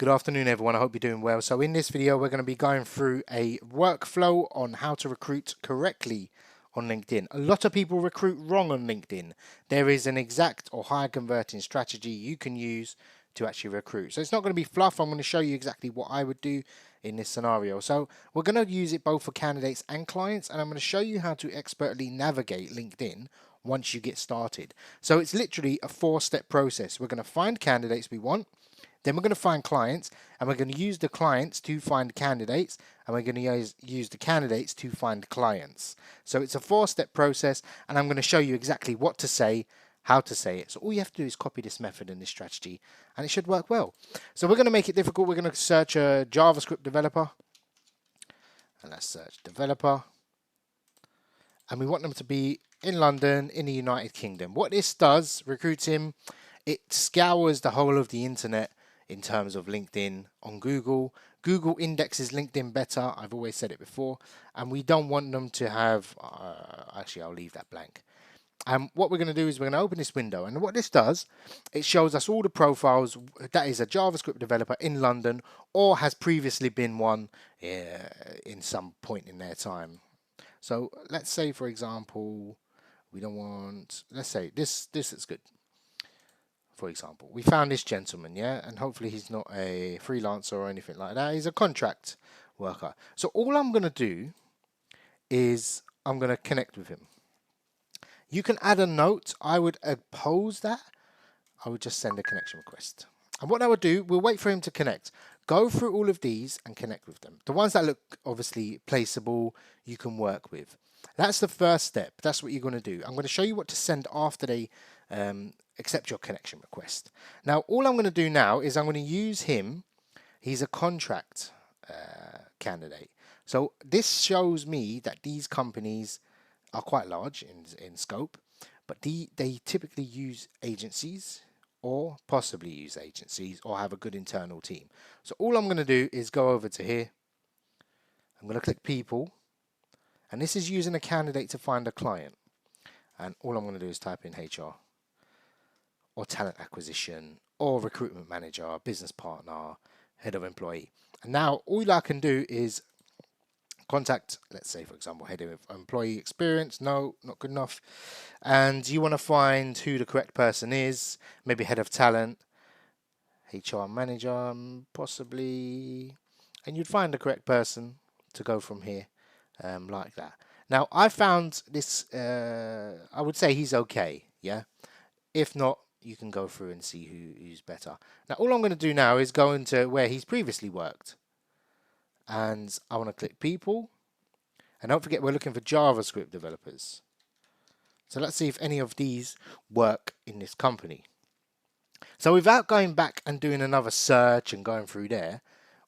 Good afternoon, everyone. I hope you're doing well. So in this video, we're going to be going through a workflow on how to recruit correctly on LinkedIn. A lot of people recruit wrong on LinkedIn. There is an exact or high converting strategy you can use to actually recruit. So it's not going to be fluff. I'm going to show you exactly what I would do in this scenario. So we're going to use it both for candidates and clients, and I'm going to show you how to expertly navigate LinkedIn once you get started. So it's literally a 4-step process. We're going to find candidates we want. Then we're going to find clients, and we're going to use the clients to find candidates, and we're going to use the candidates to find clients. So it's a 4-step process, and I'm going to show you exactly what to say, how to say it. So all you have to do is copy this method and this strategy, and it should work well. So we're going to make it difficult. We're going to search a JavaScript developer, and let's search developer, and we want them to be in London, in the United Kingdom. What this does, Recruiting, it scours the whole of the internet in terms of LinkedIn on Google. Google indexes LinkedIn better. I've always said it before, and we don't want them to have, actually I'll leave that blank. And what we're going to do is we're going to open this window, and what this does, it shows us all the profiles that is a JavaScript developer in London or has previously been one in some point in their time. So let's say, for example, we don't want, let's say this is good. For example, we found this gentleman, yeah, and hopefully he's not a freelancer or anything like that. He's a contract worker. So all I'm going to do is I'm going to connect with him. You can add a note. I would oppose that. I would just send a connection request. And what I would do, we'll wait for him to connect. Go through all of these and connect with them. The ones that look obviously placeable, you can work with. That's the first step. That's what you're going to do. I'm going to show you what to send after they accept your connection request. Now, all I'm going to do now is I'm going to use him. He's a contract candidate. So this shows me that these companies are quite large in scope, but they typically use agencies or possibly use agencies or have a good internal team. So all I'm going to do is go over to here. I'm going to click people, and this is using a candidate to find a client. And all I'm going to do is type in HR or talent acquisition or recruitment manager, business partner, head of employee. And now all I can do is contact, let's say, for example, head of employee experience. No, not good enough. And you want to find who the correct person is, maybe head of talent, HR manager, possibly. And you'd find the correct person to go from here, like that. Now, I found this, I would say he's okay, yeah? If not, you can go through and see who's better. Now, all I'm going to do now is go into where he's previously worked. And I want to click people. And don't forget, we're looking for JavaScript developers. So let's see if any of these work in this company. So without going back and doing another search and going through there,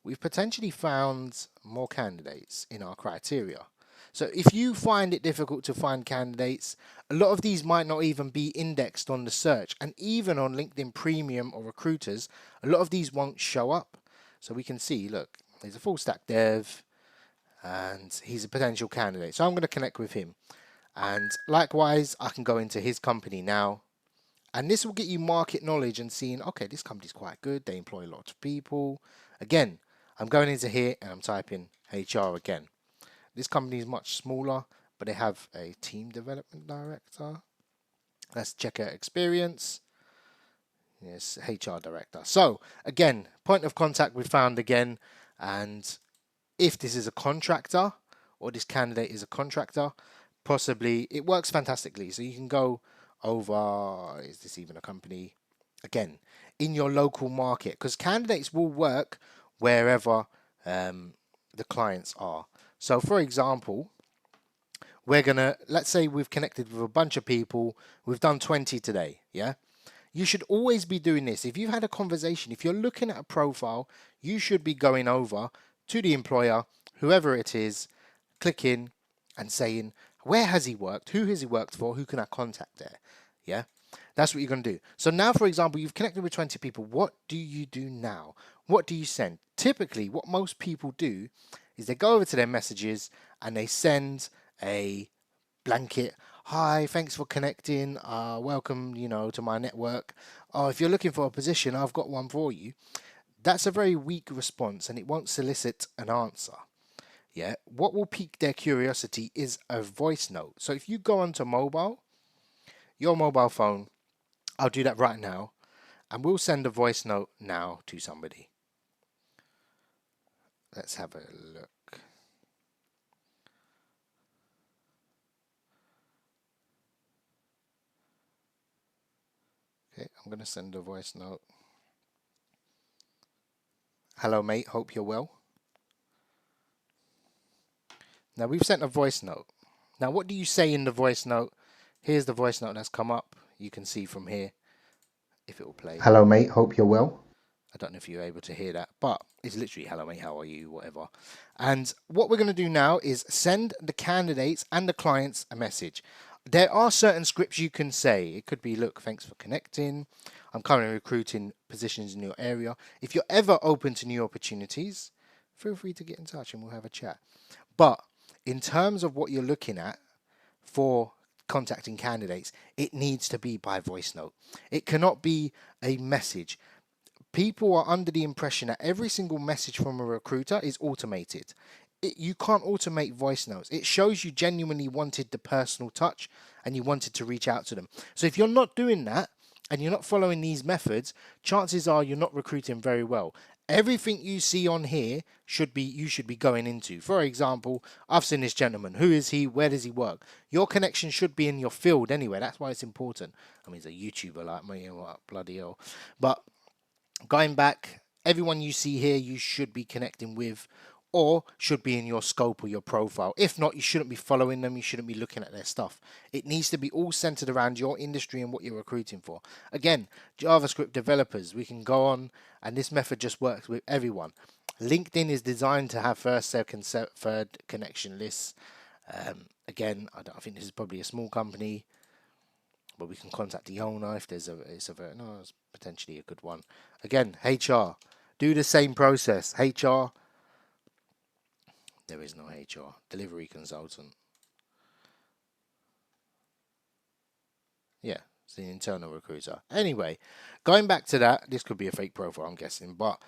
we've potentially found more candidates in our criteria. So if you find it difficult to find candidates, a lot of these might not even be indexed on the search. And even on LinkedIn Premium or Recruiters, a lot of these won't show up. So we can see, look, he's a full stack dev and he's a potential candidate. So I'm going to connect with him. And likewise, I can go into his company now. And this will get you market knowledge and seeing, okay, this company's quite good. They employ a lot of people. Again, I'm going into here and I'm typing HR again. This company is much smaller, but they have a team development director. Let's check out experience. Yes, HR director. So again, point of contact we found again. And if this is a contractor or this candidate is a contractor, possibly it works fantastically. So you can go over, is this even a company? Again, in your local market, because candidates will work wherever the clients are. So for example, we're gonna, let's say we've connected with a bunch of people, we've done 20 today, yeah? You should always be doing this. If you've had a conversation, if you're looking at a profile, you should be going over to the employer, whoever it is, clicking and saying, where has he worked? Who has he worked for? Who can I contact there? Yeah, that's what you're going to do. So now, for example, you've connected with 20 people. What do you do now? What do you send? Typically, what most people do is they go over to their messages and they send a blanket, hi, thanks for connecting, welcome, to my network. Oh, if you're looking for a position, I've got one for you. That's a very weak response and it won't solicit an answer. Yeah, what will pique their curiosity is a voice note. So if you go onto your mobile phone, I'll do that right now, and we'll send a voice note now to somebody. Let's have a look. Okay, I'm going to send a voice note. Hello, mate. Hope you're well. Now, we've sent a voice note. Now, what do you say in the voice note? Here's the voice note that's come up. You can see from here if it will play. Hello, mate. Hope you're well. I don't know if you're able to hear that, but it's literally hello, mate. How are you? Whatever. And what we're going to do now is send the candidates and the clients a message. There are certain scripts you can say. It could be, look, thanks for connecting. I'm currently recruiting positions in your area. If you're ever open to new opportunities, feel free to get in touch and we'll have a chat. But in terms of what you're looking at for contacting candidates, it needs to be by voice note. It cannot be a message. People are under the impression that every single message from a recruiter is automated. You can't automate voice notes. It shows you genuinely wanted the personal touch and you wanted to reach out to them. So if you're not doing that and you're not following these methods, chances are you're not recruiting very well. Everything you see on here you should be going into. For example, I've seen this gentleman. Who is he? Where does he work? Your connection should be in your field anyway. That's why it's important. I mean, he's a YouTuber like me, what bloody hell. But going back, everyone you see here you should be connecting with or should be in your scope or your profile. If not, you shouldn't be following them, you shouldn't be looking at their stuff. It needs to be all centered around your industry and what you're recruiting for. Again, JavaScript developers, we can go on, and this method just works with everyone. LinkedIn is designed to have first, second, third connection lists. Again, I think this is probably a small company, but we can contact the owner if there's it's potentially a good one. Again, HR, do the same process. HR, there is no HR. Delivery consultant. Yeah, it's the internal recruiter. Anyway, going back to that, this could be a fake profile, I'm guessing, but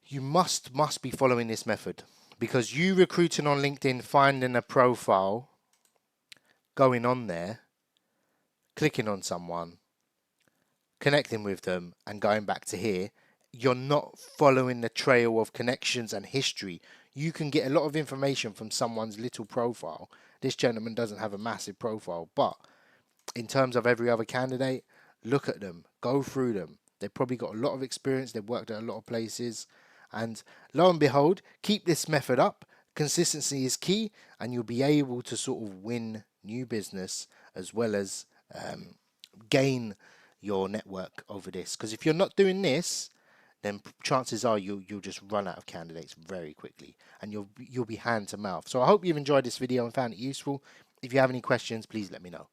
you must be following this method, because you recruiting on LinkedIn, finding a profile, going on there, clicking on someone, connecting with them, and going back to here, you're not following the trail of connections and history. You can get a lot of information from someone's little profile. This gentleman doesn't have a massive profile, but in terms of every other candidate, look at them, go through them. They've probably got a lot of experience, they've worked at a lot of places, and lo and behold, keep this method up. Consistency is key, and you'll be able to sort of win new business as well as gain your network over this. Because if you're not doing this, then chances are you'll just run out of candidates very quickly, and you'll be hand to mouth. So I hope you've enjoyed this video and found it useful. If you have any questions, please let me know.